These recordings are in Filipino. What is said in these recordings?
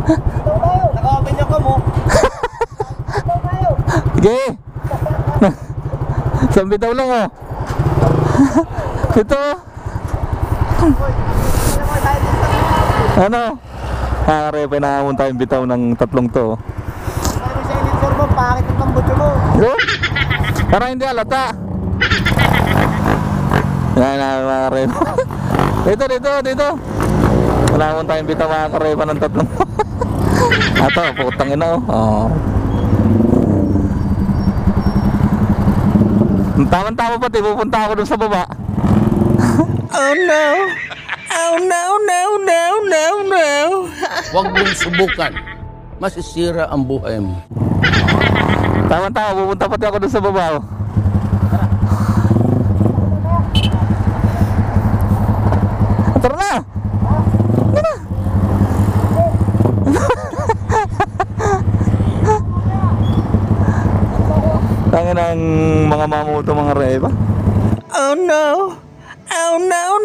Naka-open niyo ko mo. Sige. Sambi daw lang oh. Ito. Ano? Kakarepa na naman tayong bitaw ng tatlong to. Ano siya initor mo? Pakit ang tambutso mo. Para hindi alata. Yan na mga karepa. Dito. Wala naman tayong bitaw mga karepa ng tatlong. Ato, putang ina oh. Tama-tama pati, pupunta ako dun sa baba. Oh no. Oh no. Huwag mong subukan. Masisira ang buhay mo. Tama-tama, pupunta pati ako dun sa baba. Tara na. Tangin ang mga mamuto mga reba. Oh no. Oh no.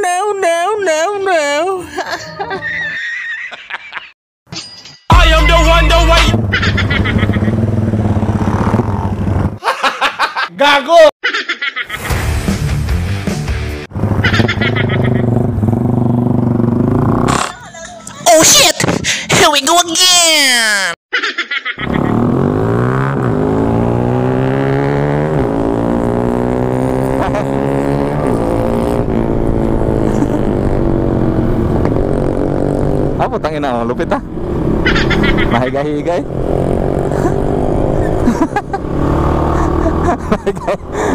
I am the one, the way. Gago. Oh shit! Here we go again! Putangin na, lupit ah. Mahiga-higay.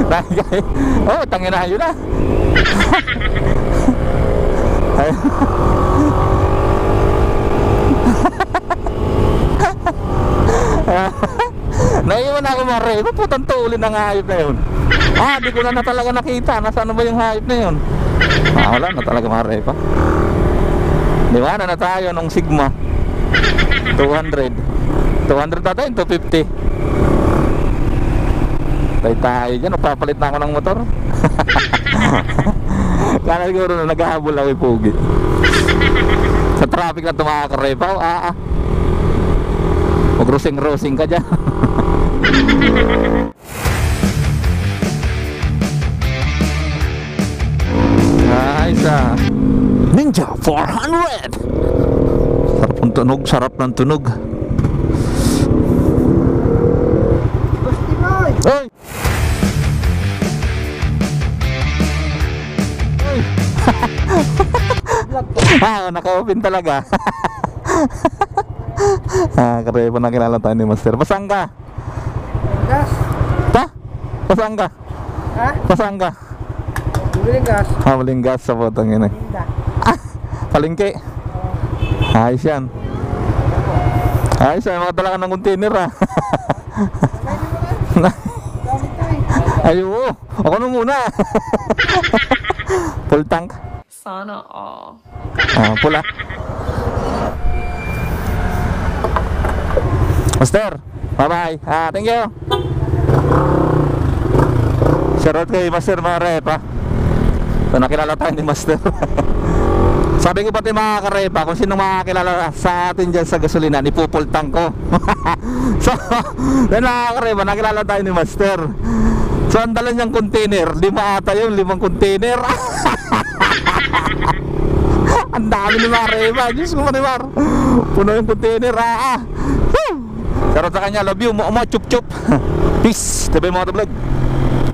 Mahiga-higay. Oh, tangin na, yun ah. Naiwan ako mga reba. Putang tuulin ang hayop na yun. Di ko na talaga nakita. Nasaan ba yung hayop na yun? Wala na talaga mga reba. Diba na tayo nung Sigma 200 na tayo, 250. Tayo dyan, papalit na ako ng motor. Kaya siguro na naghahabol ako yung pugi. Sa traffic na tumakarepaw. Mag-rosing ka dyan. Nice Ninja 400. Sarap ng tunog. Oy! Naka-open talaga. Kareba na kilala tayo ni Master. Pasang ka? Gas. Pasang ka? Ha? Pasang ka? Buling gas. Buling gas sa potang yun eh. Palengke. Ayos yan. Makadala ka ng container ah. Ayo, ako na muna. Full tank. Sana all. Pula. Master, bye-bye. Thank you. Shoutout kay Master mga repa. Nakilala tayo ni Master. Sabi ko pati mga karepa, kung sino makakilala sa atin dyan sa gasolina, ipupultang ko. So, yan mga karepa, nakilala tayo ni Master. So, ang dala niyang container, 5 ata yun, 5 container. Ang dami ni mga karepa, Diyos ko manimar. Puno yung container, Pero sa kanya, love you, chup chup. Peace, tabi mga vlog.